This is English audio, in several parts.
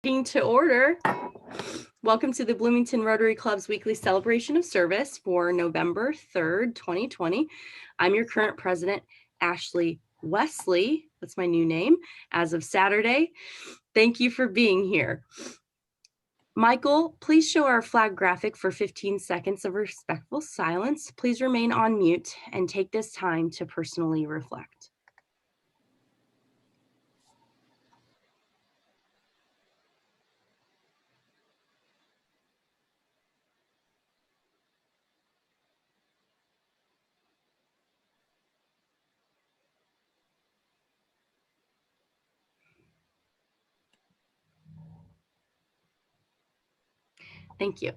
Meeting to order. Welcome to the Bloomington Rotary Club's weekly celebration of service for November 3rd, 2020. I'm your current president, Ashley Wesley. That's my new name as of Saturday. Thank you for being here. Michael, please show our flag graphic for 15 seconds of respectful silence. Please remain on mute and take this time to personally reflect. Thank you.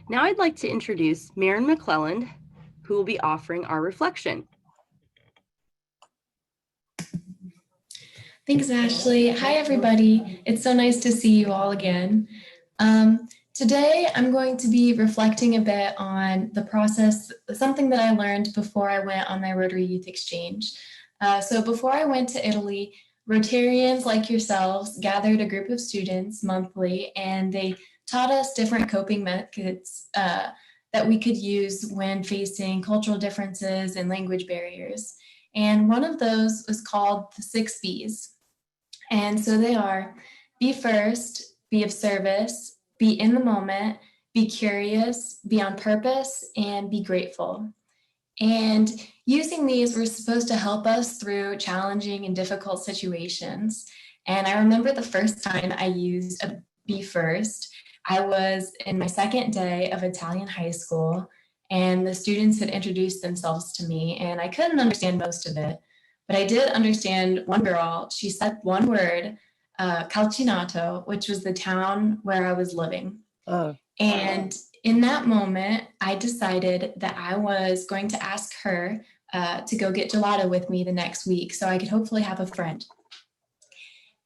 Now I'd like to introduce Maren McClelland, who will be offering our reflection. Thanks, Ashley. Hi, everybody. It's so nice to see you all again. Today, I'm going to be reflecting a bit on the process, something that I learned before I went on my Rotary Youth Exchange. So before I went to Italy, Rotarians like yourselves gathered a group of students monthly, and they taught us different coping methods that we could use when facing cultural differences and language barriers. And one of those was called the 6 B's. And so they are: be first, be of service, be in the moment, be curious, be on purpose, and be grateful. And using these were supposed to help us through challenging and difficult situations. And I remember the first time I used a be first, I was in my second day of Italian high school, and the students had introduced themselves to me, and I couldn't understand most of it, but I did understand one girl. She said one word, Calcinato, which was the town where I was living. And in that moment, I decided that I was going to ask her to go get gelato with me the next week so I could hopefully have a friend.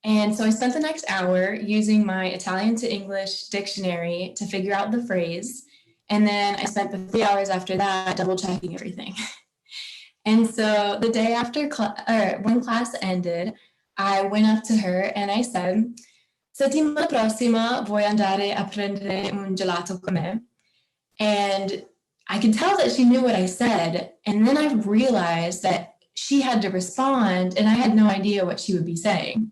And so I spent the next hour using my Italian to English dictionary to figure out the phrase. And then I spent the 3 hours after that double checking everything. And so the day after when class ended, I went up to her and I said, "Settimana prossima vuoi andare a prendere un gelato con me?" And I could tell that she knew what I said. And then I realized that she had to respond, and I had no idea what she would be saying.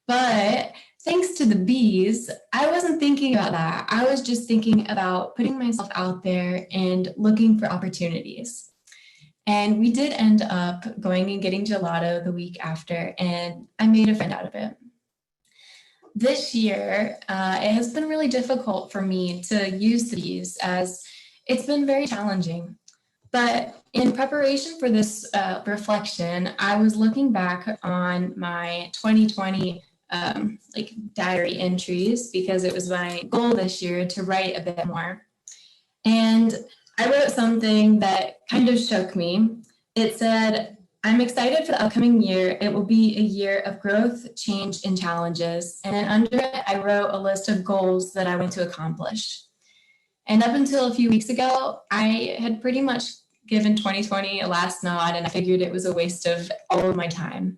But thanks to the B's, I wasn't thinking about that. I was just thinking about putting myself out there and looking for opportunities. And we did end up going and getting gelato the week after, and I made a friend out of it. This year, it has been really difficult for me to use these, as it's been very challenging. But in preparation for this reflection, I was looking back on my 2020 diary entries, because it was my goal this year to write a bit more. And I wrote something that kind of shook me. It said, "I'm excited for the upcoming year. It will be a year of growth, change, and challenges." And then under it, I wrote a list of goals that I want to accomplish. And up until a few weeks ago, I had pretty much given 2020 a last nod, and I figured it was a waste of all of my time.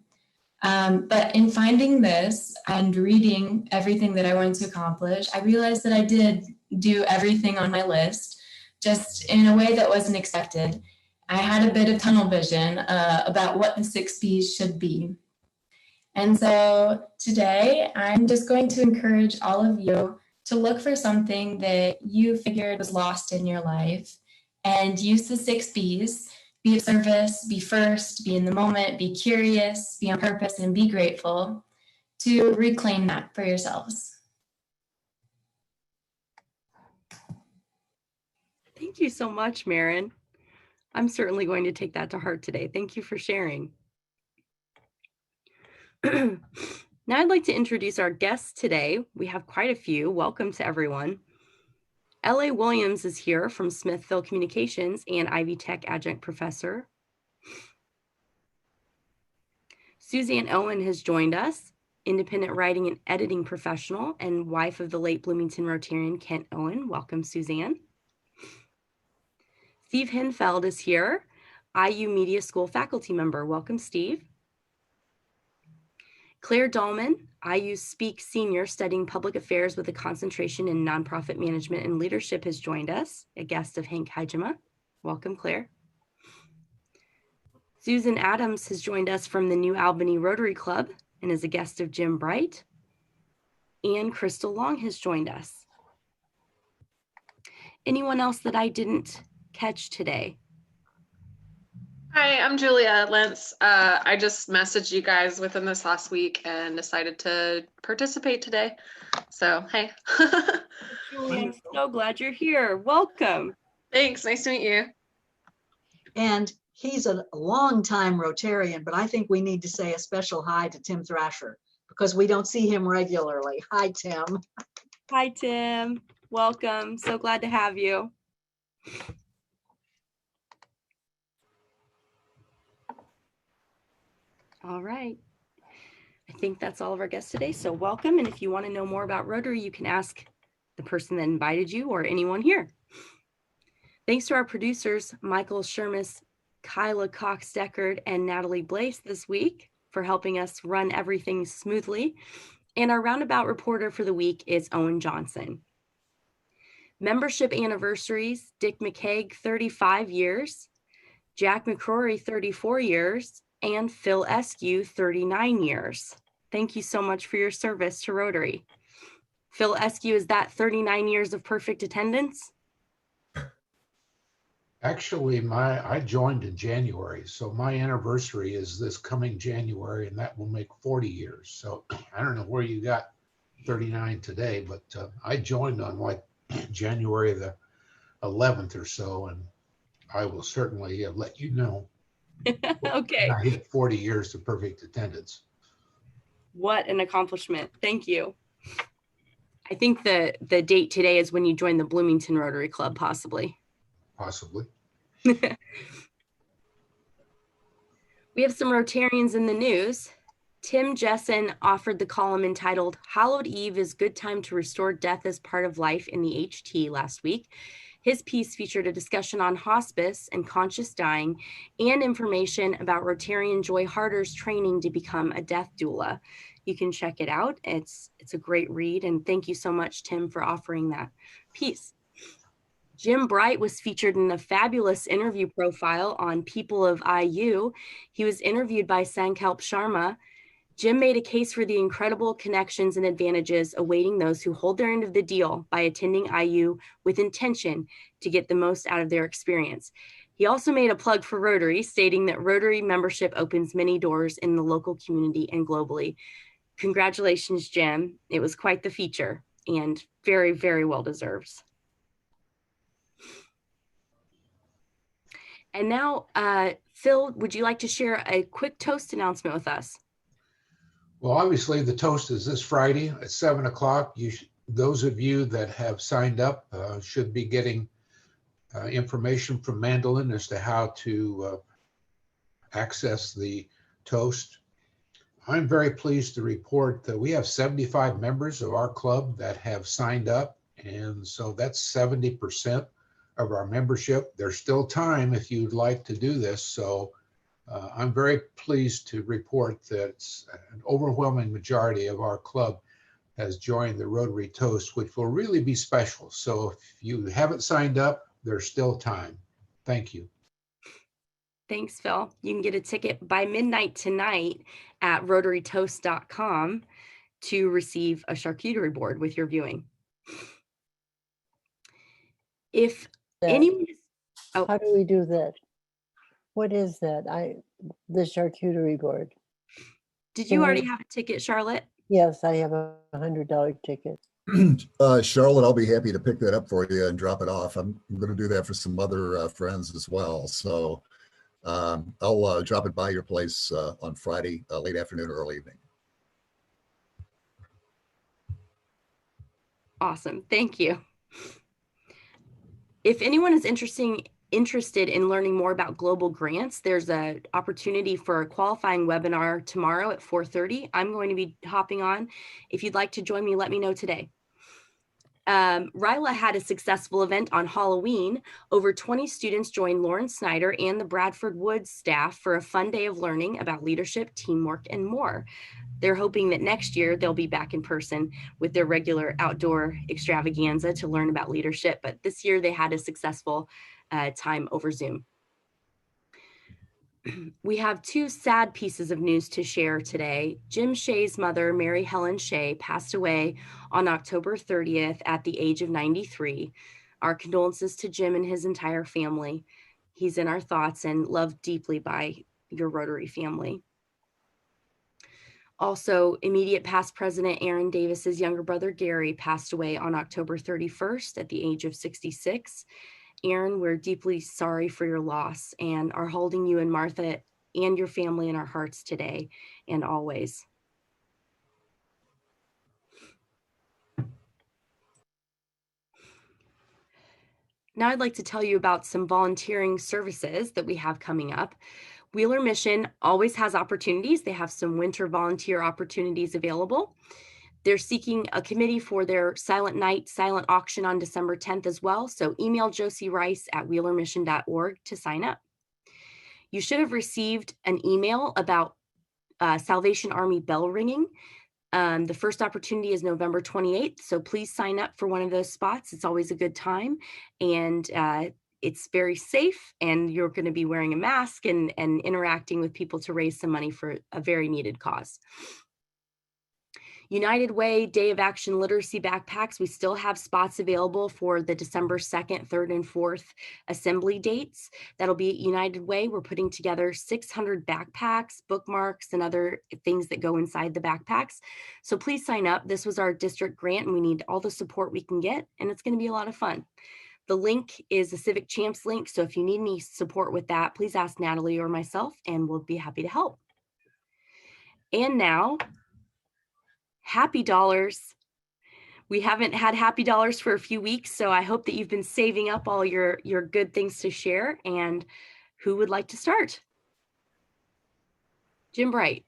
But in finding this and reading everything that I wanted to accomplish, I realized that I did do everything on my list, just in a way that wasn't expected. I had a bit of tunnel vision about what the 6 B's should be. And so today, I'm just going to encourage all of you to look for something that you figured was lost in your life and use the 6 B's. Be of service, be first, be in the moment, be curious, be on purpose, and be grateful, to reclaim that for yourselves. Thank you so much, Maren. I'm certainly going to take that to heart today. Thank you for sharing. Now I'd like to introduce our guests today. We have quite a few. Welcome to everyone. L.A. Williams is here from Smithville Communications and Ivy Tech adjunct professor. Suzanne Owen has joined us, independent writing and editing professional and wife of the late Bloomington Rotarian Kent Owen. Welcome, Suzanne. Steve Hinfeld is here, IU Media School faculty member. Welcome, Steve. Claire Dahlman, IU Speak Senior, studying public affairs with a concentration in nonprofit management and leadership, has joined us, a guest of Hank Hijema. Welcome, Claire. Susan Adams has joined us from the New Albany Rotary Club and is a guest of Jim Bright. And Crystal Long has joined us. Anyone else that I didn't catch today? Hi, I'm Julia Lentz. I just messaged you guys within this last week and decided to participate today. So, hey. Julia, I'm so glad you're here. Welcome. Thanks. Nice to meet you. And he's a longtime Rotarian, but I think we need to say a special hi to Tim Thrasher because we don't see him regularly. Hi, Tim. Hi, Tim. Welcome. So glad to have you. All right. I think that's all of our guests today. So welcome. And if you want to know more about Rotary, you can ask the person that invited you or anyone here. Thanks to our producers, Michael Shermis, Kyla Cox-Deckard, and Natalie Blaze this week for helping us run everything smoothly. And our roundabout reporter for the week is Owen Johnson. Membership anniversaries: Dick McCaig, 35 years, Jack McCrory, 34 years, and Phil Eskew, 39 years. Thank you so much for your service to Rotary. Phil Eskew, is that 39 years of perfect attendance? Actually, I joined in January, so my anniversary is this coming January, and that will make 40 years. So I don't know where you got 39 today, but I joined on like January the 11th or so, and I will certainly let you know. Okay. I hit 40 years of perfect attendance. What an accomplishment. Thank you. I think the date today is when you join the Bloomington Rotary Club, possibly. Possibly. We have some Rotarians in the news. Tim Jessen offered the column entitled "Hallowed Eve is Good Time to Restore Death as Part of Life" in the HT last week. His piece featured a discussion on hospice and conscious dying and information about Rotarian Joy Harder's training to become a death doula. You can check it out. It's a great read, and thank you so much, Tim, for offering that piece. Jim Bright was featured in a fabulous interview profile on People of IU. He was interviewed by Sankalp Sharma. Jim made a case for the incredible connections and advantages awaiting those who hold their end of the deal by attending IU with intention to get the most out of their experience. He also made a plug for Rotary, stating that Rotary membership opens many doors in the local community and globally. Congratulations, Jim. It was quite the feature and very, very well deserved. And now, Phil, would you like to share a quick toast announcement with us? Well, obviously the toast is this Friday at 7 o'clock. Those of you that have signed up should be getting information from Mandolin as to how to access the toast. I'm very pleased to report that we have 75 members of our club that have signed up. And so that's 70% of our membership. There's still time if you'd like to do this. So I'm very pleased to report that an overwhelming majority of our club has joined the Rotary Toast, which will really be special. So if you haven't signed up, there's still time. Thank you. Thanks, Phil. You can get a ticket by midnight tonight at rotarytoast.com to receive a charcuterie board with your viewing. If anyone is, How do we do that? What is that? The charcuterie board. Did you already have a ticket, Charlotte? Yes, I have a $100 ticket. Charlotte, I'll be happy to pick that up for you and drop it off. I'm going to do that for some other friends as well. So I'll drop it by your place on Friday, late afternoon or early evening. Awesome. Thank you. If anyone is interested in learning more about global grants, there's an opportunity for a qualifying webinar tomorrow at 4:30. I'm going to be hopping on. If you'd like to join me, let me know today. Ryla had a successful event on Halloween. Over 20 students joined Lauren Snyder and the Bradford Woods staff for a fun day of learning about leadership, teamwork, and more. They're hoping that next year they'll be back in person with their regular outdoor extravaganza to learn about leadership. But this year they had a successful time over Zoom. We have two sad pieces of news to share today. Jim Shea's mother, Mary Helen Shea, passed away on October 30th at the age of 93. Our condolences to Jim and his entire family. He's in our thoughts and loved deeply by your Rotary family. Also, immediate past President Aaron Davis's younger brother, Gary, passed away on October 31st at the age of 66. Aaron, we're deeply sorry for your loss and are holding you and Martha and your family in our hearts today and always. Now I'd like to tell you about some volunteering services that we have coming up. Wheeler Mission always has opportunities. They have some winter volunteer opportunities available. They're seeking a committee for their Silent Night, Silent Auction on December 10th as well. So email Josie Rice at wheelermission.org to sign up. You should have received an email about Salvation Army bell ringing. The first opportunity is November 28th. So please sign up for one of those spots. It's always a good time. And it's very safe. And you're going to be wearing a mask and interacting with people to raise some money for a very needed cause. United Way Day of Action Literacy Backpacks. We still have spots available for the December 2nd, 3rd, and 4th assembly dates. That'll be at United Way. We're putting together 600 backpacks, bookmarks, and other things that go inside the backpacks. So please sign up. This was our district grant, and we need all the support we can get, and it's going to be a lot of fun. The link is the Civic Champs link. So if you need any support with that, please ask Natalie or myself, and we'll be happy to help. And now, Happy Dollars. We haven't had Happy Dollars for a few weeks, so I hope that you've been saving up all your good things to share. And who would like to start? Jim Bright.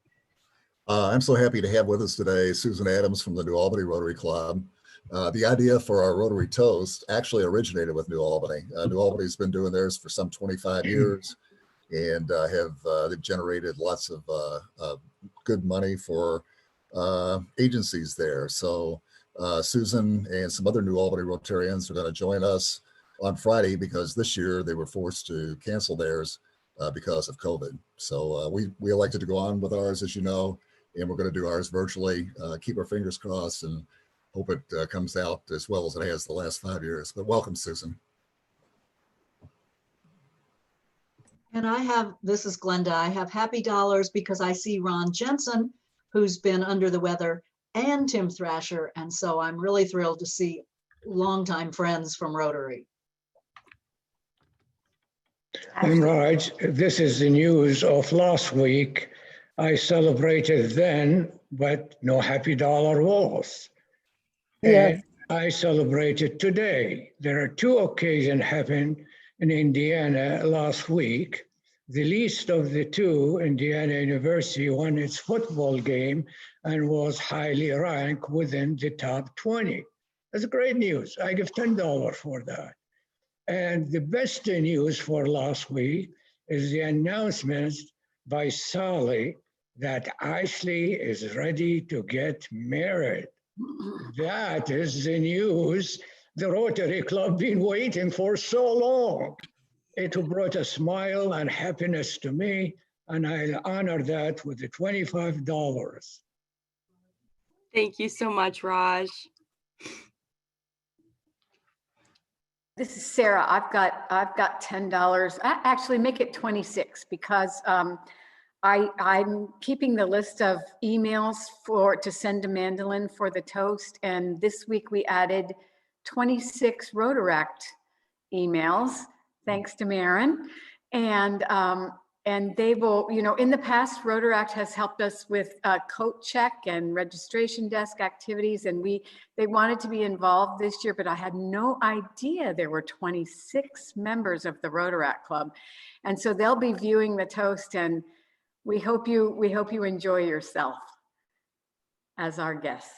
I'm so happy to have with us today Susan Adams from the New Albany Rotary Club. The idea for our Rotary Toast actually originated with New Albany. New Albany's been doing theirs for some 25 years and they've generated lots of good money for agencies there. So Susan and some other New Albany Rotarians are going to join us on Friday because this year they were forced to cancel theirs because of COVID. So we elected to go on with ours, as you know, and we're going to do ours virtually. Keep our fingers crossed and hope it comes out as well as it has the last 5 years. But welcome, Susan. And this is Glenda, I have Happy Dollars because I see Ron Jensen, who's been under the weather, and Tim Thrasher. And so I'm really thrilled to see longtime friends from Rotary. I'm Raj. This is the news of last week. I celebrated then, but no Happy Dollar was. Yes. And I celebrated today. There are two occasions happened in Indiana last week. The least of the two, Indiana University, won its football game and was highly ranked within the top 20. That's great news. I give $10 for that. And the best news for last week is the announcement by Sally that Ashley is ready to get married. That is the news the Rotary Club been waiting for so long. It brought a smile and happiness to me, and I honor that with the $25. Thank you so much, Raj. This is Sarah. I've got $10. I actually make it 26 because I'm keeping the list of emails to send to Mandolin for the toast, and this week we added 26 Rotaract emails. Thanks to Marin. And they will, in the past, Rotaract has helped us with coat check and registration desk activities. And they wanted to be involved this year, but I had no idea there were 26 members of the Rotaract Club. And so they'll be viewing the toast, and we hope you enjoy yourself as our guests.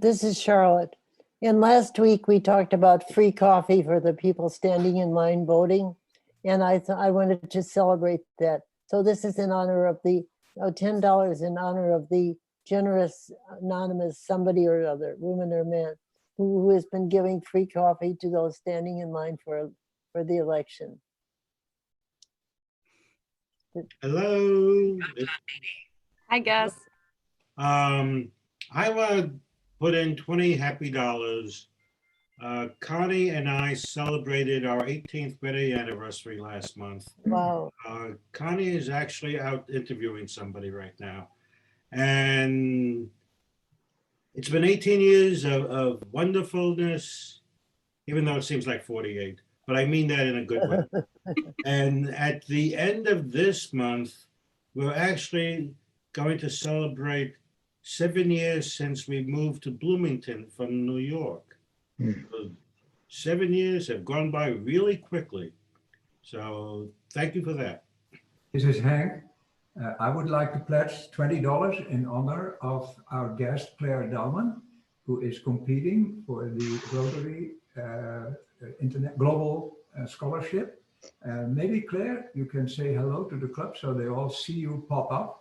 This is Charlotte. And last week we talked about free coffee for the people standing in line voting. And I wanted to celebrate that. So this is in honor of the Oh, $10 in honor of the generous anonymous somebody or other, woman or man, who has been giving free coffee to those standing in line for the election. Hello. Hi, Gus. I want to put in 20 happy dollars. Connie and I celebrated our 18th wedding anniversary last month. Wow. Connie is actually out interviewing somebody right now. And it's been 18 years of wonderfulness, even though it seems like 48, but I mean that in a good way. And at the end of this month, we're actually going to celebrate 7 years since we moved to Bloomington from New York. 7 years have gone by really quickly. So thank you for that. This is Hank. I would like to pledge $20 in honor of our guest, Claire Dalman, who is competing for the Rotary Internet Global Scholarship. Maybe Claire, you can say hello to the club so they all see you pop up.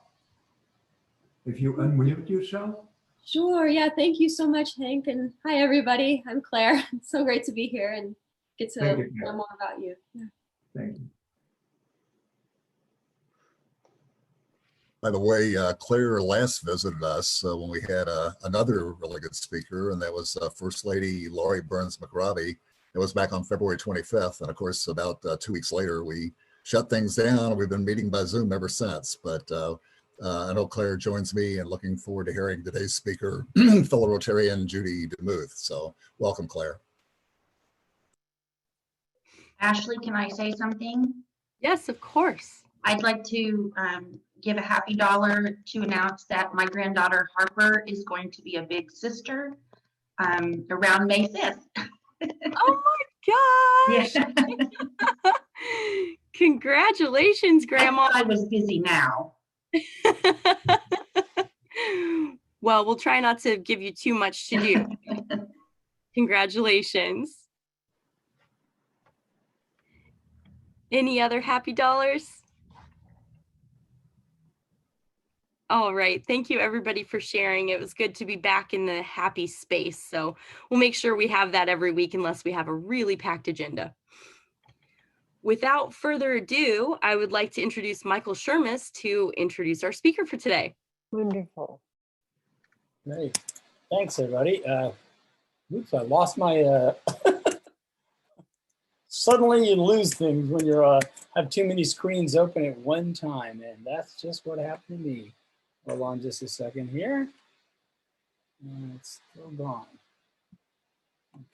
If you unmute yourself. Sure. Yeah. Thank you so much, Hank. And hi, everybody. I'm Claire. It's so great to be here and get to know more about you. Yeah. Thank you. By the way, Claire last visited us when we had another really good speaker, and that was First Lady Laurie Burns McRobbie. It was back on February 25th. And of course, about 2 weeks later, we shut things down. We've been meeting by Zoom ever since. But I know Claire joins me and looking forward to hearing today's speaker, fellow Rotarian Judy DeMuth. So welcome, Claire. Ashley, can I say something? Yes, of course. I'd like to give a happy dollar to announce that my granddaughter Harper is going to be a big sister around May 5th. Oh my gosh. Yeah. Congratulations, Grandma. I was busy now. Well, we'll try not to give you too much to do. Congratulations. Any other happy dollars? All right. Thank you, everybody, for sharing. It was good to be back in the happy space. So we'll make sure we have that every week unless we have a really packed agenda. Without further ado, I would like to introduce Michael Shermis to introduce our speaker for today. Wonderful. Great. Thanks, everybody. Oops, I lost my... Suddenly you lose things when you have too many screens open at one time, and that's just what happened to me. Hold on just a second here. And it's still gone.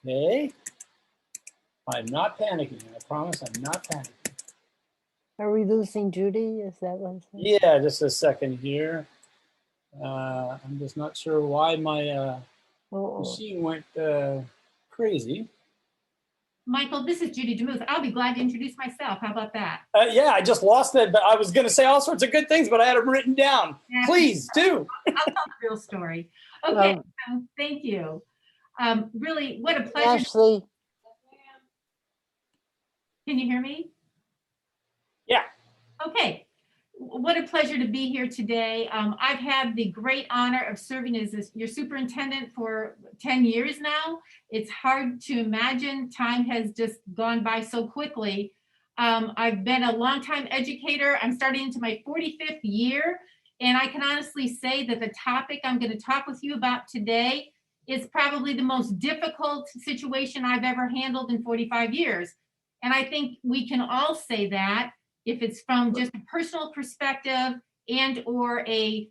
Okay. I'm not panicking. I promise I'm not panicking. Are we losing Judy? Is that what it's saying? Yeah, just a second here. I'm just not sure why my machine went crazy. Michael, this is Judy DeMuth. I'll be glad to introduce myself. How about that? Yeah, I just lost it, but I was going to say all sorts of good things, but I had them written down. Yeah. Please do. I'll tell the real story. Okay, thank you. Really, what a pleasure. Ashley. Can you hear me? Yeah. Okay. What a pleasure to be here today. I've had the great honor of serving as your superintendent for 10 years now. It's hard to imagine. Time has just gone by so quickly. I've been a longtime educator. I'm starting into my 45th year. And I can honestly say that the topic I'm going to talk with you about today is probably the most difficult situation I've ever handled in 45 years. And I think we can all say that, if it's from just a personal perspective and or a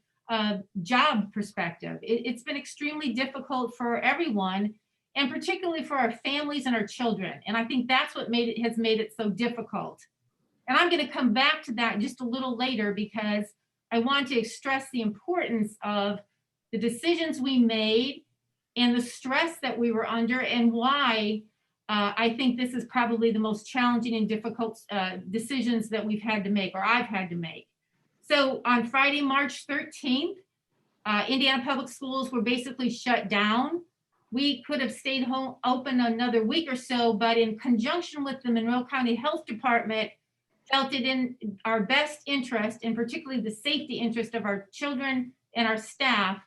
job perspective. It's been extremely difficult for everyone, and particularly for our families and our children. And I think that's what has made it so difficult. And I'm going to come back to that just a little later, because I want to stress the importance of the decisions we made and the stress that we were under, and why I think this is probably the most challenging and difficult decisions that we've had to make, or I've had to make. So on Friday, March 13th, Indiana Public Schools were basically shut down. We could have stayed home open another week or so, but in conjunction with the Monroe County Health Department, felt it in our best interest, and particularly the safety interest of our children and our staff,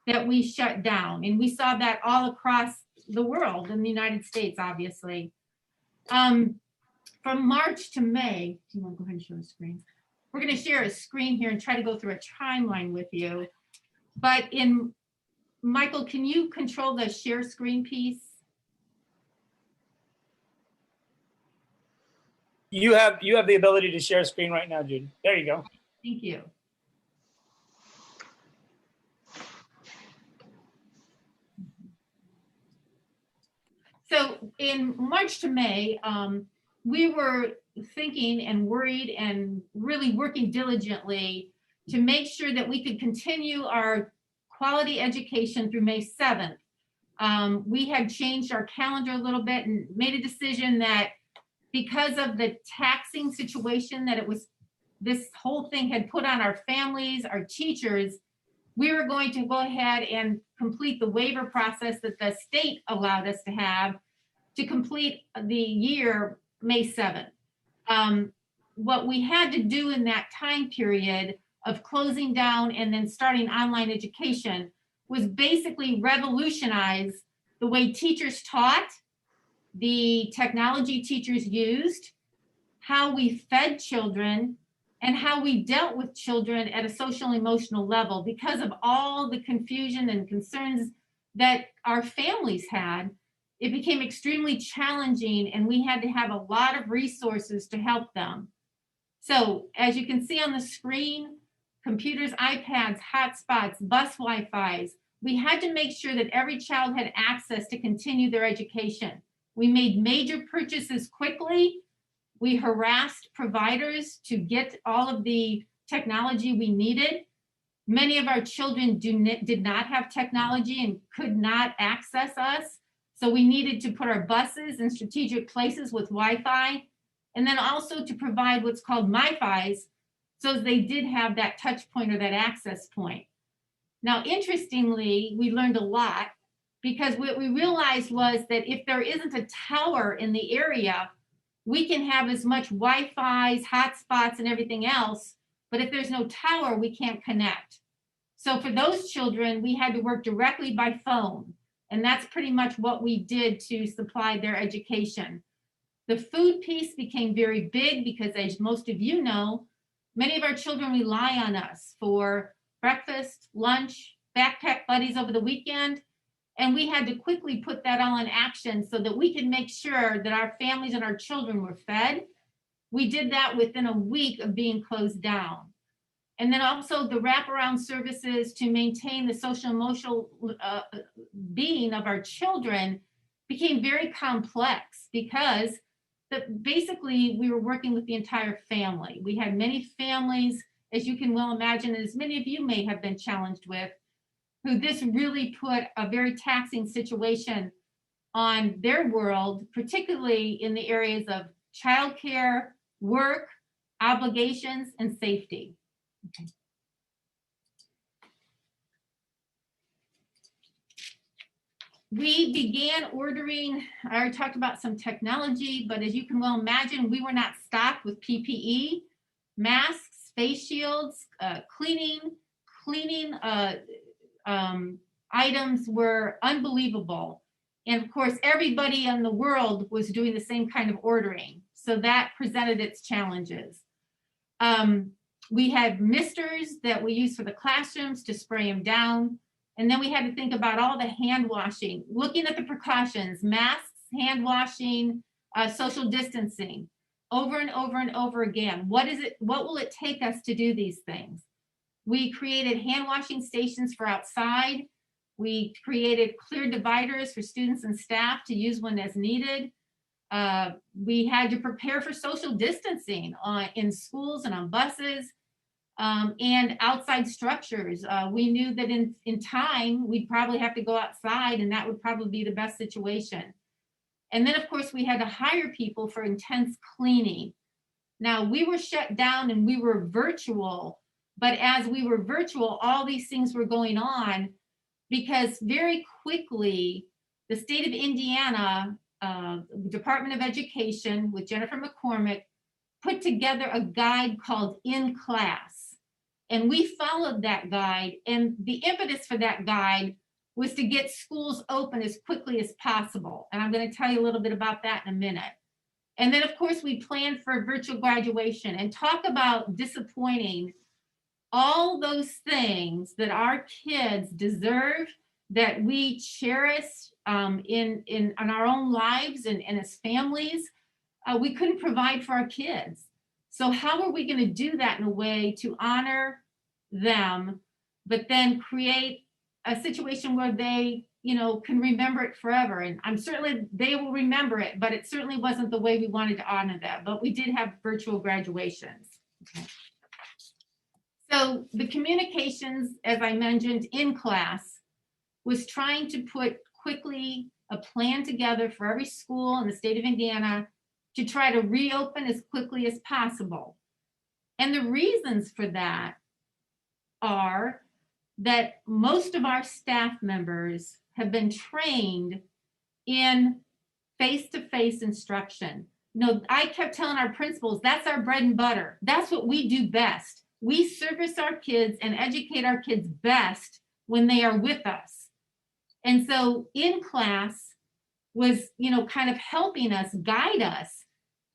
that we shut down. And we saw that all across the world, in the United States, obviously. From March to May, do you want to go ahead and show the screen? We're going to share a screen here and try to go through a timeline with you. But Michael, can you control the share screen piece? You have the ability to share screen right now, Judy. There you go. Thank you. So in March to May, we were thinking and worried and really working diligently to make sure that we could continue our quality education through May 7th. We had changed our calendar a little bit and made a decision that because of the taxing situation that this whole thing had put on our families, our teachers, we were going to go ahead and complete the waiver process that the state allowed us to have to complete the year May 7th. What we had to do in that time period of closing down and then starting online education was basically revolutionize the way teachers taught, the technology teachers used, how we fed children, and how we dealt with children at a social emotional level because of all the confusion and concerns that our families had. It became extremely challenging, and we had to have a lot of resources to help them. So as you can see on the screen, computers, iPads, hotspots, bus Wi-Fis, we had to make sure that every child had access to continue their education. We made major purchases quickly. We harassed providers to get all of the technology we needed. Many of our children did not have technology and could not access us. So we needed to put our buses in strategic places with Wi-Fi, and then also to provide what's called MiFis, so they did have that touch point or that access point. Now, interestingly, we learned a lot, because what we realized was that if there isn't a tower in the area, we can have as much Wi-Fi's, hotspots, and everything else, but if there's no tower, we can't connect. So for those children, we had to work directly by phone, and that's pretty much what we did to supply their education. The food piece became very big because, as most of you know, many of our children rely on us for breakfast, lunch, backpack buddies over the weekend, and we had to quickly put that all in action so that we could make sure that our families and our children were fed. We did that within a week of being closed down. And then also the wraparound services to maintain the social emotional being of our children became very complex, because basically we were working with the entire family. We had many families, as you can well imagine, as many of you may have been challenged with, who this really put a very taxing situation on their world, particularly in the areas of childcare, work, obligations, and safety. Okay. We began ordering, I already talked about some technology, but as you can well imagine, we were not stocked with PPE, masks, face shields, cleaning items were unbelievable. And of course, everybody in the world was doing the same kind of ordering. So that presented its challenges. We had misters that we used for the classrooms to spray them down. And then we had to think about all the hand washing, looking at the precautions, masks, hand washing, social distancing, over and over and over again. What will it take us to do these things? We created hand washing stations for outside. We created clear dividers for students and staff to use when as needed. We had to prepare for social distancing in schools and on buses. And outside structures. We knew that in time, we'd probably have to go outside, and that would probably be the best situation. And then, of course, we had to hire people for intense cleaning. Now, we were shut down and we were virtual, but as we were virtual, all these things were going on because very quickly, the state of Indiana, Department of Education with Jennifer McCormick, put together a guide called In Class. And we followed that guide. And the impetus for that guide was to get schools open as quickly as possible. And I'm going to tell you a little bit about that in a minute. And then, of course, we planned for virtual graduation and talk about disappointing all those things that our kids deserve, that we cherish in our own lives and as families. We couldn't provide for our kids. So how are we going to do that in a way to honor them, but then create a situation where they, can remember it forever? And I'm certainly, they will remember it, but it certainly wasn't the way we wanted to honor that. But we did have virtual graduations. Okay. So the communications, as I mentioned, In Class was trying to put quickly a plan together for every school in the state of Indiana to try to reopen as quickly as possible. And the reasons for that are that most of our staff members have been trained in face-to-face instruction. I kept telling our principals, that's our bread and butter. That's what we do best. We service our kids and educate our kids best when they are with us. And so In Class was, kind of helping us, guide us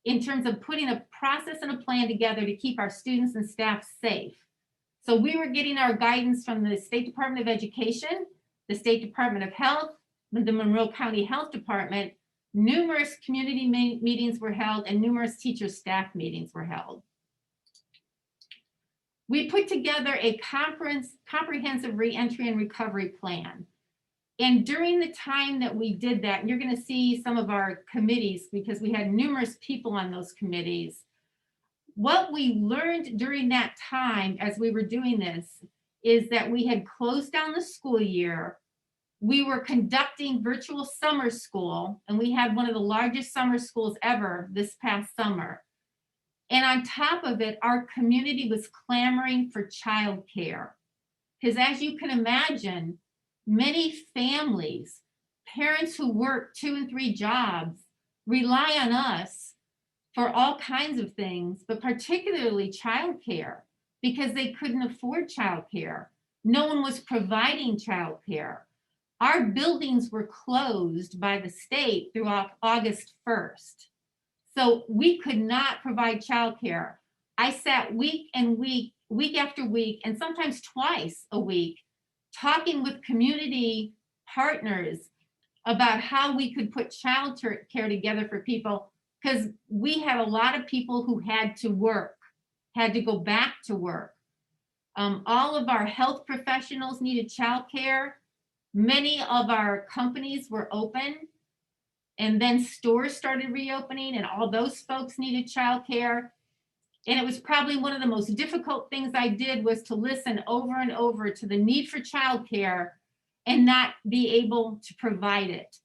in terms of putting a process and a plan together to keep our students and staff safe. So we were getting our guidance from the State Department of Education, the State Department of Health, the Monroe County Health Department. Numerous community meetings were held and numerous teacher staff meetings were held. We put together a comprehensive reentry and recovery plan. And during the time that we did that, and you're going to see some of our committees because we had numerous people on those committees, what we learned during that time as we were doing this is that we had closed down the school year. We were conducting virtual summer school, and we had one of the largest summer schools ever this past summer. And on top of it, our community was clamoring for childcare. Because as you can imagine, many families, parents who work 2 and 3 jobs, rely on us for all kinds of things, but particularly childcare, because they couldn't afford childcare. No one was providing childcare. Our buildings were closed by the state through August 1st. So we could not provide childcare. I sat week after week, and sometimes twice a week, talking with community partners about how we could put child care together for people, because we had a lot of people who had to work, had to go back to work. All of our health professionals needed child care. Many of our companies were open, and then stores started reopening, and all those folks needed child care. And it was probably one of the most difficult things I did was to listen over and over to the need for childcare and not be able to provide it.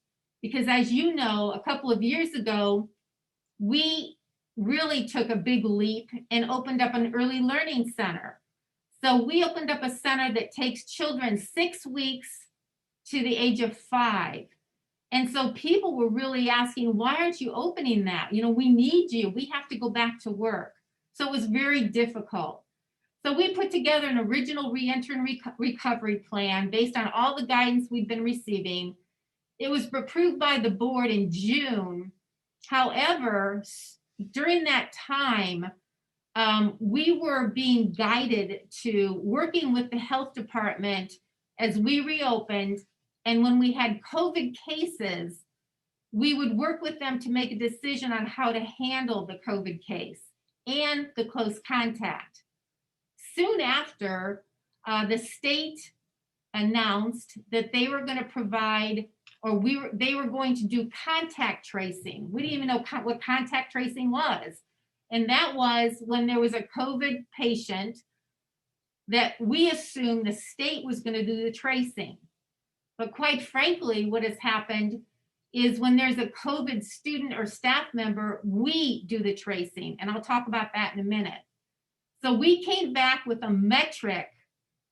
Because as you know, a couple of years ago, we really took a big leap and opened up an early learning center. So we opened up a center that takes children 6 weeks to the age of 5. And so people were really asking, why aren't you opening that? We need you. We have to go back to work. So it was very difficult. So we put together an original reentry and recovery plan based on all the guidance we've been receiving. It was approved by the board in June. However, during that time, we were being guided to working with the health department as we reopened. And when we had COVID cases, we would work with them to make a decision on how to handle the COVID case and the close contact. Soon after, the state announced that they were going to provide, or they were going to do contact tracing. We didn't even know what contact tracing was. And that was when there was a COVID patient that we assumed the state was going to do the tracing. But quite frankly, what has happened is when there's a COVID student or staff member, we do the tracing. And I'll talk about that in a minute. So we came back with a metric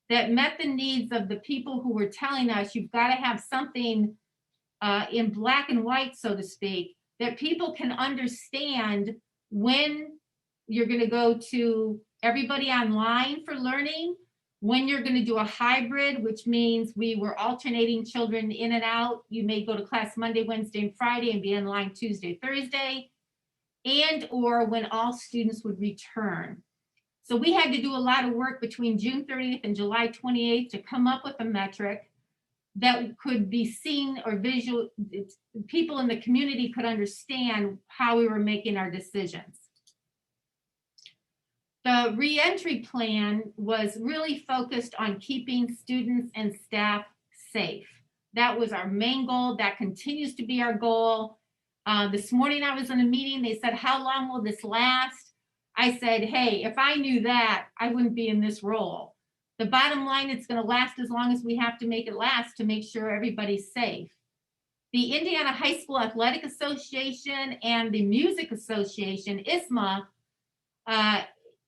that met the needs of the people who were telling us you've got to have something in black and white, so to speak, that people can understand when you're going to go to everybody online for learning, when you're going to do a hybrid, which means we were alternating children in and out. You may go to class Monday, Wednesday, and Friday and be online Tuesday, Thursday, and or when all students would return. So we had to do a lot of work between June 30th and July 28th to come up with a metric that could be seen or visual, people in the community could understand how we were making our decisions. The reentry plan was really focused on keeping students and staff safe. That was our main goal. That continues to be our goal. This morning I was in a meeting. They said, how long will this last? I said, hey, if I knew that, I wouldn't be in this role. The bottom line, it's going to last as long as we have to make it last to make sure everybody's safe. The Indiana High School Athletic Association and the Music Association, ISMA,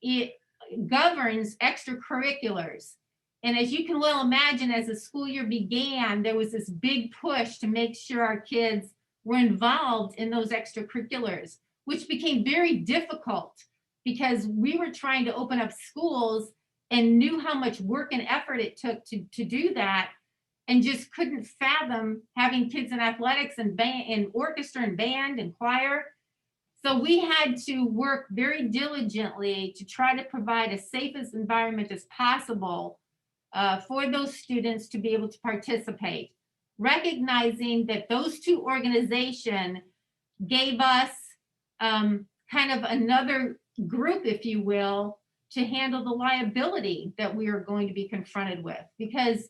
it governs extracurriculars. And as you can well imagine, as the school year began, there was this big push to make sure our kids were involved in those extracurriculars, which became very difficult because we were trying to open up schools and knew how much work and effort it took to do that, and just couldn't fathom having kids in athletics and band and orchestra and band and choir. So we had to work very diligently to try to provide a safest environment as possible for those students to be able to participate, recognizing that those two organizations gave us kind of another group, if you will, to handle the liability that we are going to be confronted with. Because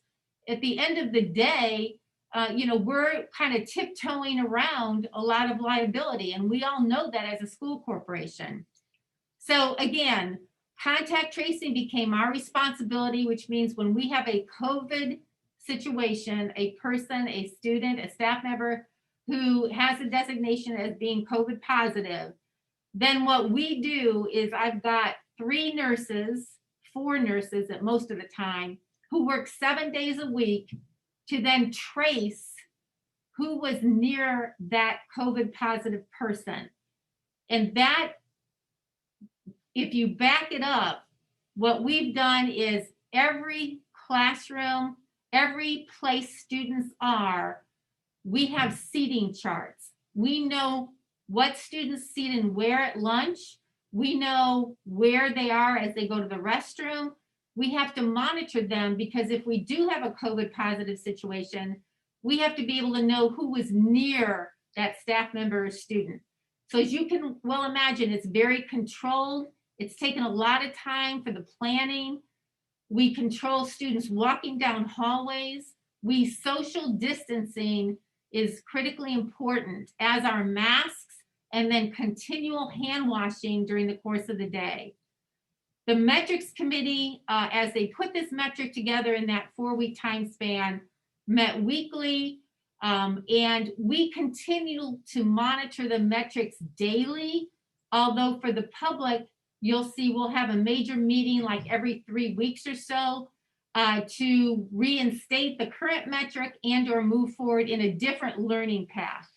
at the end of the day, we're kind of tiptoeing around a lot of liability, and we all know that as a school corporation. So again, contact tracing became our responsibility, which means when we have a COVID situation, a person, a student, a staff member who has a designation as being COVID positive, then what we do is I've got 4 nurses at most of the time, who work 7 days a week to then trace who was near that COVID positive person. And that, if you back it up, what we've done is every classroom, every place students are, we have seating charts. We know what students seat and where at lunch. We know where they are as they go to the restroom. We have to monitor them because if we do have a COVID positive situation, we have to be able to know who was near that staff member or student. So as you can well imagine, it's very controlled. It's taken a lot of time for the planning. We control students walking down hallways. Social distancing is critically important, as are masks, and then continual hand washing during the course of the day. The metrics committee, as they put this metric together in that 4-week time span, met weekly, and we continue to monitor the metrics daily. Although for the public, you'll see we'll have a major meeting like every 3 weeks or so to reinstate the current metric and or move forward in a different learning path.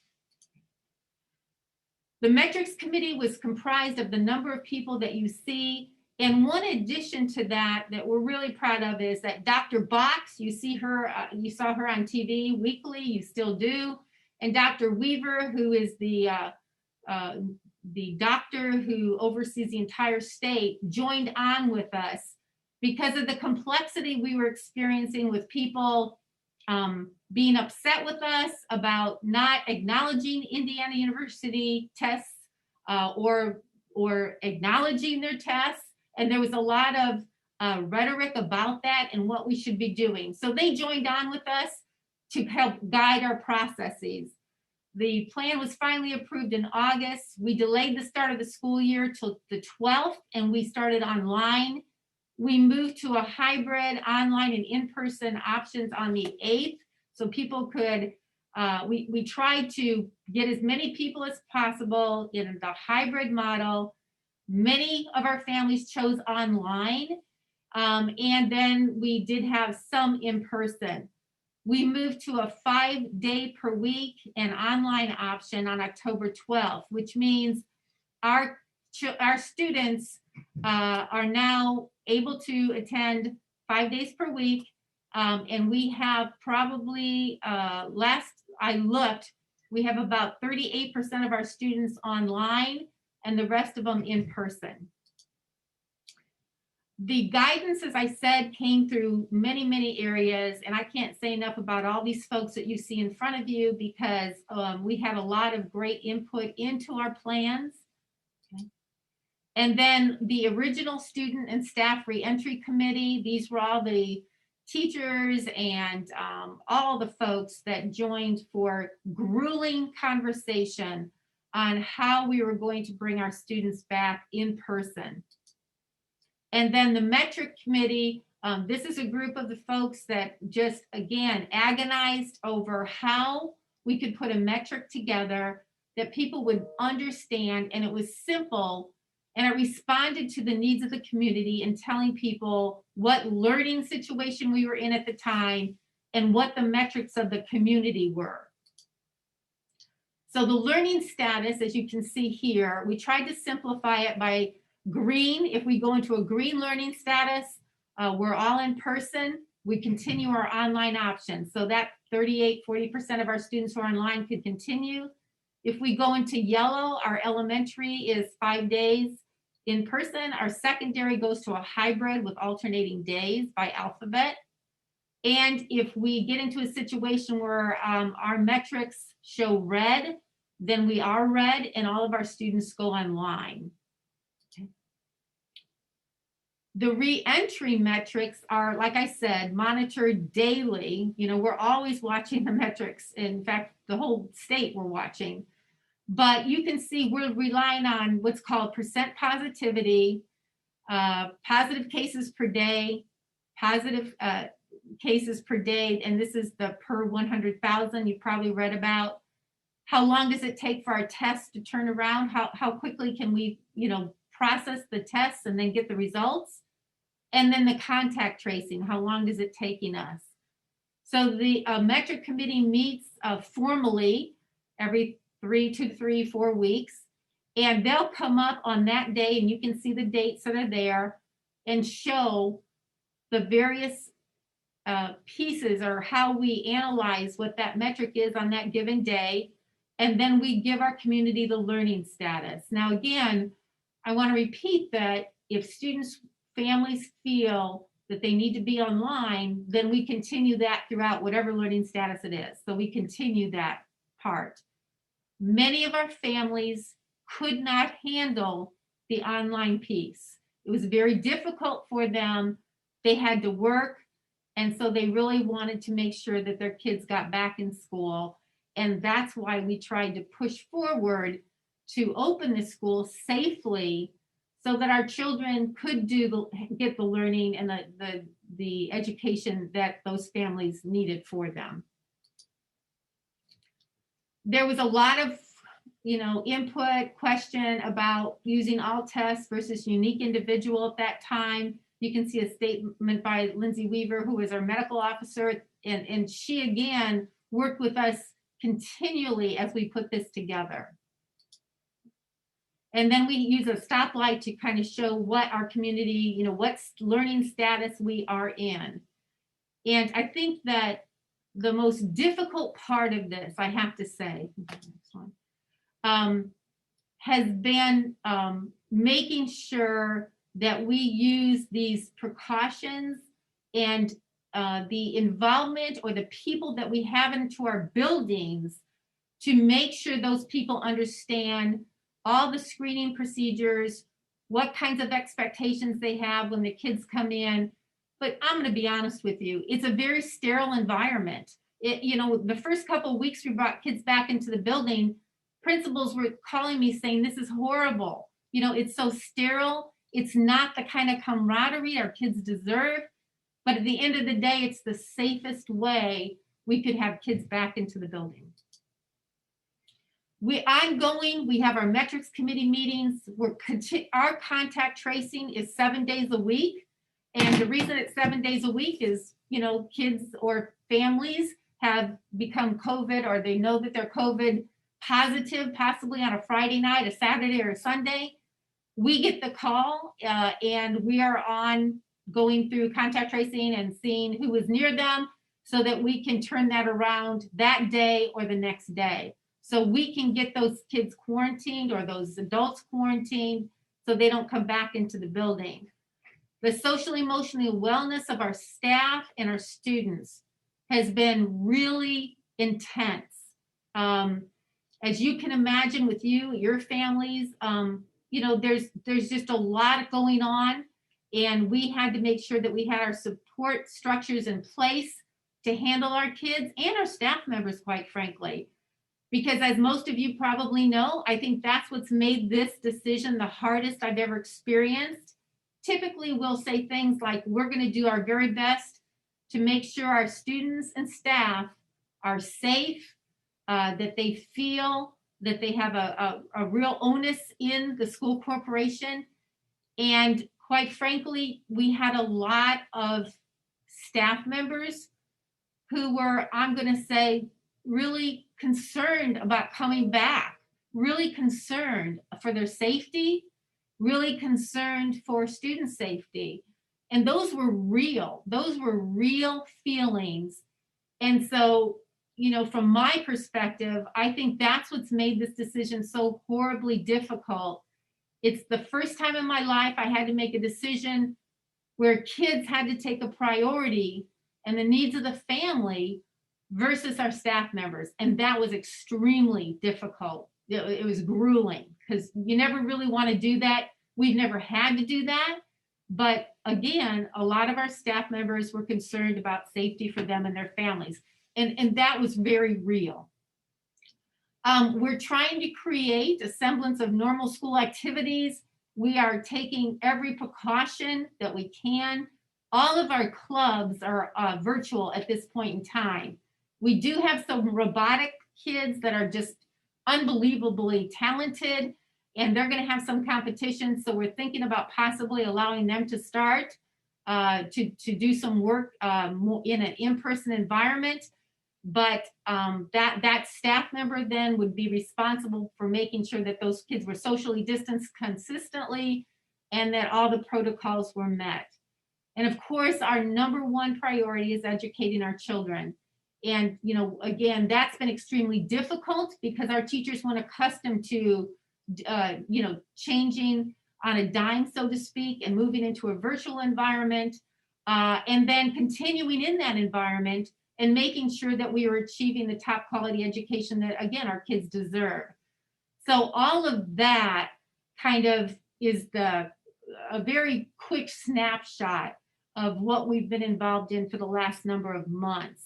The metrics committee was comprised of the number of people that you see. And one addition to that we're really proud of is that Dr. Box, you see her, you saw her on TV weekly, you still do. And Dr. Weaver, who is the doctor who oversees the entire state, joined on with us because of the complexity we were experiencing with people being upset with us about not acknowledging Indiana University tests or acknowledging their tests. And there was a lot of rhetoric about that and what we should be doing. So they joined on with us to help guide our processes. The plan was finally approved in August. We delayed the start of the school year till the 12th, and we started online. We moved to a hybrid online and in-person options on the 8th. So people could, we tried to get as many people as possible in the hybrid model. Many of our families chose online, and then we did have some in person. We moved to a 5-day per week and online option on October 12th, which means our our students are now able to attend 5 days per week. And we have probably, last I looked, we have about 38% of our students online and the rest of them in person. The guidance, as I said, came through many, many areas, and I can't say enough about all these folks that you see in front of you because we had a lot of great input into our plans. Okay. And then the original student and staff reentry committee, these were all the teachers and all the folks that joined for grueling conversation on how we were going to bring our students back in person. And then the metric committee, this is a group of the folks that just, again, agonized over how we could put a metric together that people would understand, and it was simple, and it responded to the needs of the community in telling people what learning situation we were in at the time and what the metrics of the community were. So the learning status, as you can see here, we tried to simplify it by green. If we go into a green learning status, we're all in person. We continue our online option. So that 40% of our students who are online could continue. If we go into yellow, our elementary is 5 days in person. Our secondary goes to a hybrid with alternating days by alphabet. And if we get into a situation where our metrics show red, then we are red and all of our students go online. The re-entry metrics are, like I said, monitored daily. You know, we're always watching the metrics. In fact, the whole state we're watching. But you can see we're relying on what's called percent positivity, positive cases per day, positive cases per day, and this is the per 100,000 you probably read about. How long does it take for our tests to turn around? How quickly can we, process the tests and then get the results? And then the contact tracing, how long does it taking us? So the metric committee meets formally every 4 weeks, and they'll come up on that day, and you can see the dates that are there and show the various pieces or how we analyze what that metric is on that given day. And then we give our community the learning status. Now, again, I want to repeat that if students, families feel that they need to be online, then we continue that throughout whatever learning status it is. So we continue that part. Many of our families could not handle the online piece. It was very difficult for them. They had to work. And so they really wanted to make sure that their kids got back in school. And that's why we tried to push forward to open the school safely so that our children could get the learning and the education that those families needed for them. There was a lot of input, question about using all tests versus unique individual at that time. You can see a statement by Lindsay Weaver, who was our medical officer, and she again worked with us continually as we put this together. And then we use a stoplight to kind of show what our community, what learning status we are in. And I think that the most difficult part of this, I have to say, next one, has been making sure that we use these precautions and the involvement or the people that we have into our buildings to make sure those people understand all the screening procedures, what kinds of expectations they have when the kids come in. But I'm going to be honest with you, it's a very sterile environment. The first couple of weeks we brought kids back into the building, principals were calling me saying, this is horrible. It's so sterile. It's not the kind of camaraderie our kids deserve. But at the end of the day, it's the safest way we could have kids back into the building. We have our metrics committee meetings. Our contact tracing is 7 days a week. And the reason it's 7 days a week is, kids or families have become COVID, or they know that they're COVID positive, possibly on a Friday night, a Saturday, or a Sunday. we get the call and we are on going through contact tracing and seeing who was near them so that we can turn that around that day or the next day. So we can get those kids quarantined or those adults quarantined so they don't come back into the building. The social emotional wellness of our staff and our students has been really intense. As you can imagine with your families, you know, there's just a lot going on, and we had to make sure that we had our support structures in place to handle our kids and our staff members, quite frankly. Because as most of you probably know, I think that's what's made this decision the hardest I've ever experienced. Typically, we'll say things like, we're going to do our very best to make sure our students and staff are safe, that they feel that they have a real onus in the school corporation. And quite frankly, we had a lot of staff members who were, I'm going to say, really concerned about coming back, really concerned for their safety, really concerned for student safety. And those were real feelings. And so, you know, from my perspective, I think that's what's made this decision so horribly difficult. It's the first time in my life I had to make a decision where kids had to take a priority and the needs of the family versus our staff members. And that was extremely difficult. It was grueling because you never really want to do that. We've never had to do that. But again, a lot of our staff members were concerned about safety for them and their families. And that was very real. We're trying to create a semblance of normal school activities. We are taking every precaution that we can. All of our clubs are virtual at this point in time. We do have some robotic kids that are just unbelievably talented, and they're going to have some competition. So we're thinking about possibly allowing them to start to do some work in an in-person environment. But that staff member then would be responsible for making sure that those kids were socially distanced consistently and that all the protocols were met. And of course, our number one priority is educating our children. And, you know, again, that's been extremely difficult because our teachers weren't accustomed to, you know, changing on a dime, so to speak, and moving into a virtual environment, and then continuing in that environment and making sure that we are achieving the top quality education that, again, our kids deserve. So all of that kind of is a very quick snapshot of what we've been involved in for the last number of months.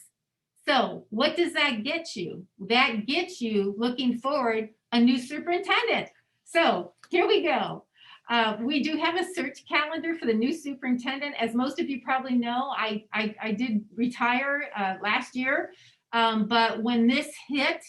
So what does that get you? That gets you, looking forward, a new superintendent. So here we go. We do have a search calendar for the new superintendent. As most of you probably know, I did retire last year, but when this hit,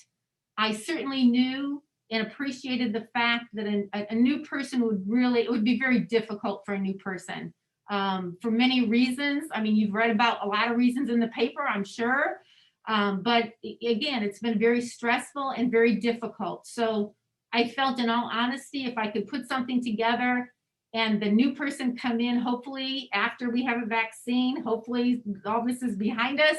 I certainly knew and appreciated the fact that a new person it would be very difficult for a new person for many reasons. I mean, you've read about a lot of reasons in the paper, I'm sure. But again, it's been very stressful and very difficult. So I felt, in all honesty, if I could put something together and the new person come in, hopefully after we have a vaccine, hopefully all this is behind us,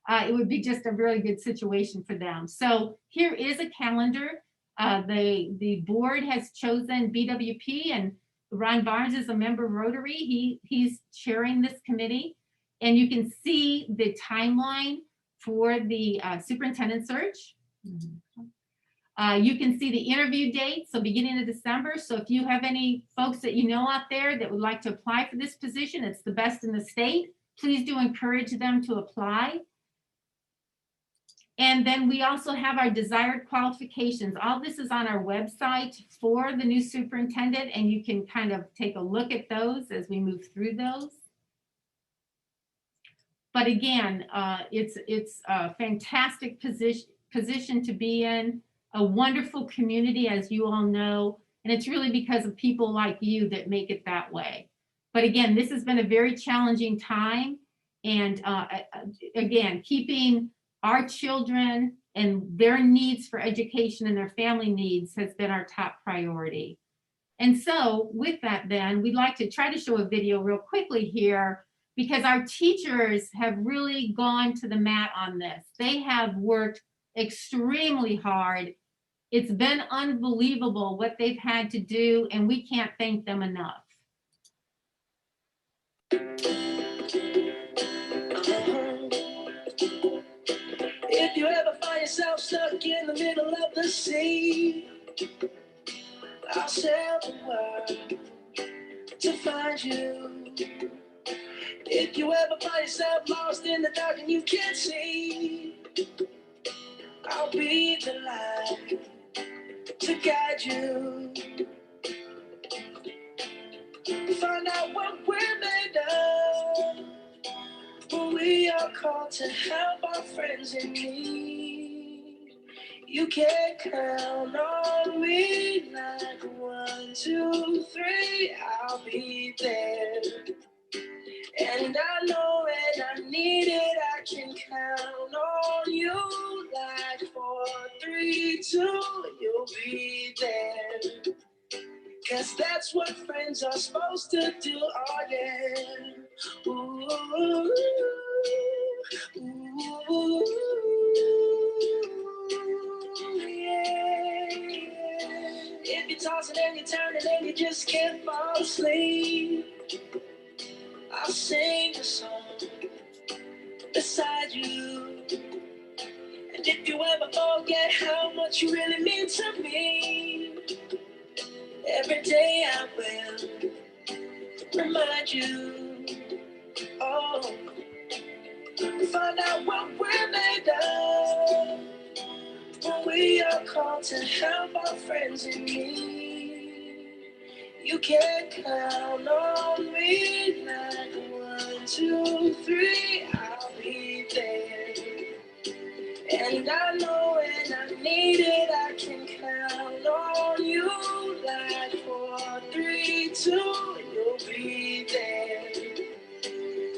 it would be just a really good situation for them. So here is a calendar. The board has chosen BWP, and Ron Barnes is a member of Rotary. He's chairing this committee, and you can see the timeline for the superintendent search. You can see the interview date, so beginning of December. So if you have any folks that you know out there that would like to apply for this position, it's the best in the state, please do encourage them to apply. And then we also have our desired qualifications. All this is on our website for the new superintendent, and you can kind of take a look at those as we move through those. But again, it's a fantastic position to be in, a wonderful community, as you all know, and it's really because of people like you that make it that way. But again, this has been a very challenging time, and again, keeping our children and their needs for education and their family needs has been our top priority. And so with that, then we'd like to try to show a video real quickly here, because our teachers have really gone to the mat on this. They have worked extremely hard. It's been unbelievable what they've had to do, and we can't thank them enough. If you ever find yourself stuck in the middle of the sea, I'll sail the world to find you. If you ever find yourself lost in the dark and you can't see, I'll be the light to guide you. Find out what we're made of, when we are called to help our friends in need. You can count on me like 1, 2, 3, I'll be there. And I know when I need it, I can count on you like 4, 3, 2, you'll be there. 'Cause that's what friends are supposed to do, oh yeah. Ooh, ooh, yeah. If you're tossing and you're turning and you just can't fall asleep, I'll sing a song beside you. And if you ever forget how much you really mean to me, every day I will remind you. Oh, find out what we're made of, when we are called to help our friends in need. You can count on me like 1, 2, 3, I'll be there. And I know when I need it, I can count on you like 4, 3, 2, you'll be there.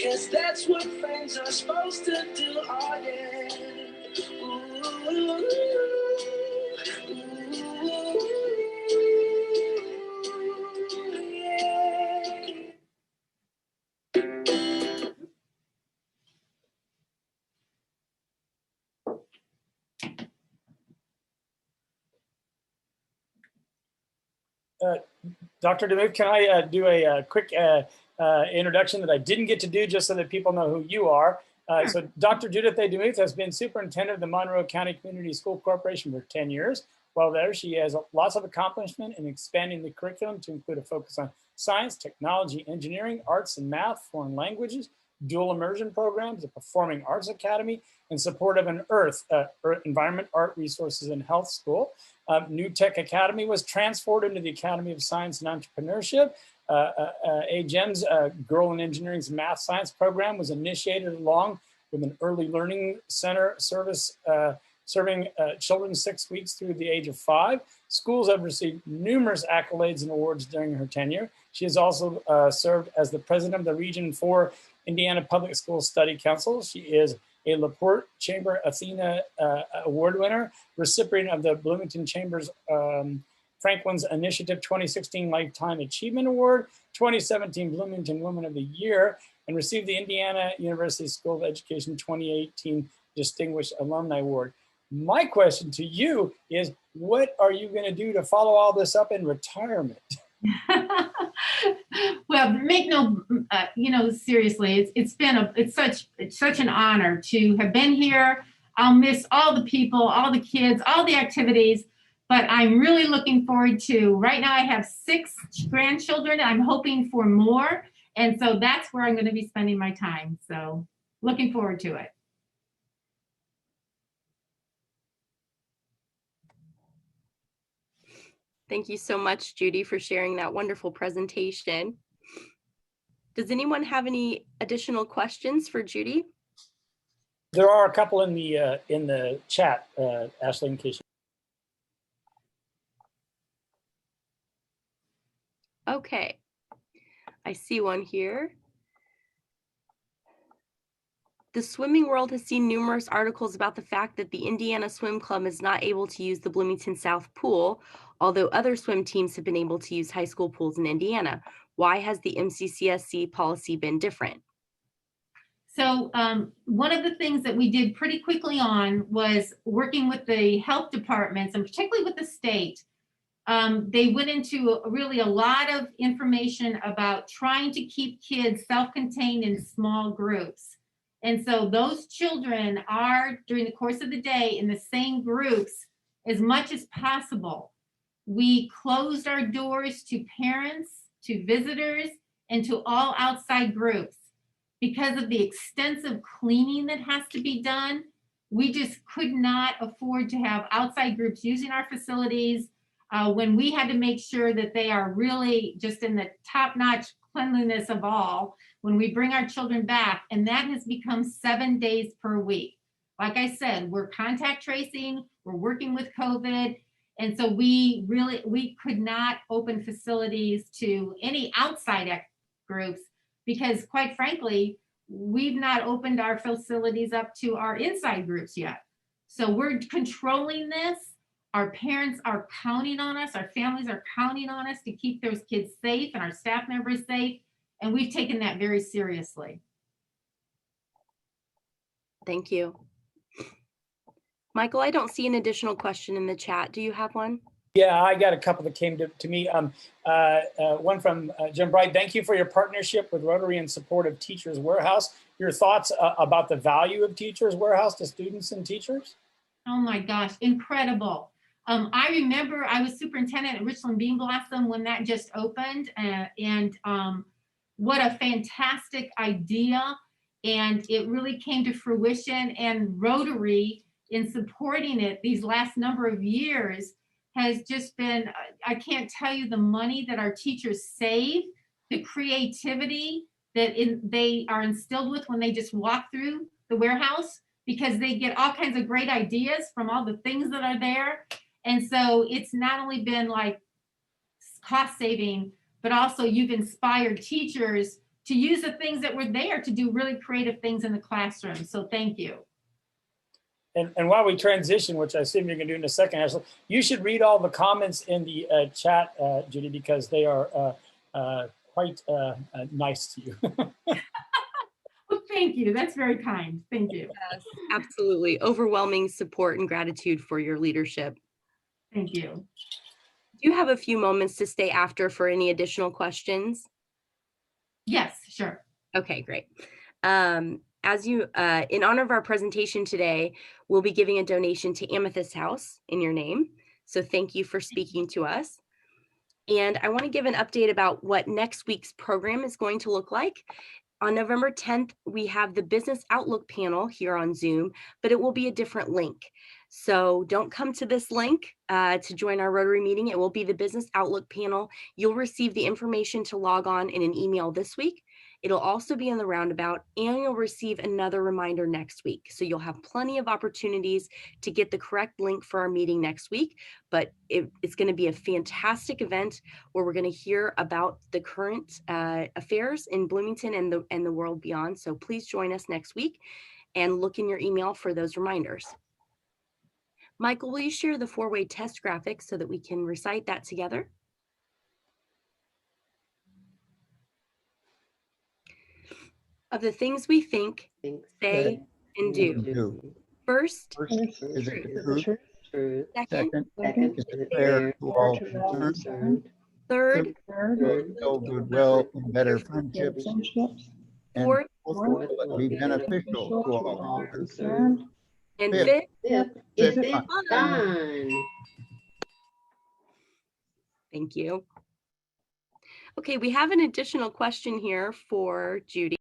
'Cause that's what friends are supposed to do, oh yeah. Ooh, ooh, yeah. Dr. DeMuth, can I do a quick introduction that I didn't get to do, just so that people know who you are? So Dr. Judith A. DeMuth has been superintendent of the Monroe County Community School Corporation for 10 years. While there, she has lots of accomplishment in expanding the curriculum to include a focus on science, technology, engineering, arts and math, foreign languages, dual immersion programs, a performing arts academy, in support of an environment, art, resources, and health school. New Tech Academy was transferred into the Academy of Science and Entrepreneurship. AGEM's Girl in Engineering's Math Science program was initiated along with an early learning center service serving children 6 weeks through the age of 5. Schools have received numerous accolades and awards during her tenure. She has also served as the president of the Region 4 Indiana Public School Study Council. She is a LaPorte Chamber Athena Award winner, recipient of the Bloomington Chamber's Franklin's Initiative 2016 Lifetime Achievement Award, 2017 Bloomington Woman of the Year, and received the Indiana University School of Education 2018 Distinguished Alumni Award. My question to you is, what are you going to do to follow all this up in retirement? Well, make no, seriously, it's such an honor to have been here. I'll miss all the people, all the kids, all the activities, but I'm really looking forward to, right now I have 6 grandchildren. I'm hoping for more. And so that's where I'm going to be spending my time. So looking forward to it. Thank you so much, Judy, for sharing that wonderful presentation. Does anyone have any additional questions for Judy? There are a couple in the chat, Ashley, in case. Okay, I see one here. The swimming world has seen numerous articles about the fact that the Indiana Swim Club is not able to use the Bloomington South Pool, although other swim teams have been able to use high school pools in Indiana. Why has the MCCSC policy been different? So one of the things that we did pretty quickly on was working with the health departments, and particularly with the state. They went into really a lot of information about trying to keep kids self-contained in small groups. And so those children are, during the course of the day, in the same groups as much as possible. We closed our doors to parents, to visitors, and to all outside groups. Because of the extensive cleaning that has to be done, we just could not afford to have outside groups using our facilities when we had to make sure that they are really just in the top-notch cleanliness of all when we bring our children back. And that has become 7 days per week. Like I said, we're contact tracing, we're working with COVID. And so we could not open facilities to any outside groups because, quite frankly, we've not opened our facilities up to our inside groups yet. So we're controlling this. Our parents are counting on us. Our families are counting on us to keep those kids safe and our staff members safe. And we've taken that very seriously. Thank you. Michael, I don't see an additional question in the chat. Do you have one? Yeah, I got a couple that came to me. One from Jim Bright. Thank you for your partnership with Rotary in support of Teachers Warehouse. Your thoughts about the value of Teachers Warehouse to students and teachers? Oh my gosh, incredible. I remember I was superintendent at Richland Bean Blossom when that just opened, and what a fantastic idea. And it really came to fruition, and Rotary, in supporting it these last number of years, has just been, I can't tell you the money that our teachers save, the creativity that they are instilled with when they just walk through the warehouse, because they get all kinds of great ideas from all the things that are there. And so it's not only been like cost saving, but also you've inspired teachers to use the things that were there to do really creative things in the classroom. So thank you. And while we transition, which I assume you're going to do in a second, Ashley, you should read all the comments in the chat, Judy, because they are quite nice to you. Well, thank you. That's very kind. Thank you. Yes, absolutely. Overwhelming support and gratitude for your leadership. Thank you. Do you have a few moments to stay after for any additional questions? Yes, sure. Okay, great. As you, in honor of our presentation today, we'll be giving a donation to Amethyst House in your name. So thank you for speaking to us. And I want to give an update about what next week's program is going to look like. On November 10th, we have the Business Outlook panel here on Zoom, but it will be a different link. So don't come to this link to join our Rotary meeting. It will be the Business Outlook panel. You'll receive the information to log on in an email this week. It'll also be in the roundabout, and you'll receive another reminder next week. So you'll have plenty of opportunities to get the correct link for our meeting next week. But it's going to be a fantastic event where we're going to hear about the current affairs in Bloomington and the world beyond. So please join us next week and look in your email for those reminders. Michael, will you share the four-way test graphic so that we can recite that together? Of the things we think, say, and do. First, is it truth? Second, Is it fair to all concerned? Third, Build goodwill and better friendships. And fourth, will it be beneficial to all concerned? And Fifth, fifth, is is it it fun? fun? Thank you. Okay, we have an additional question here for Judy.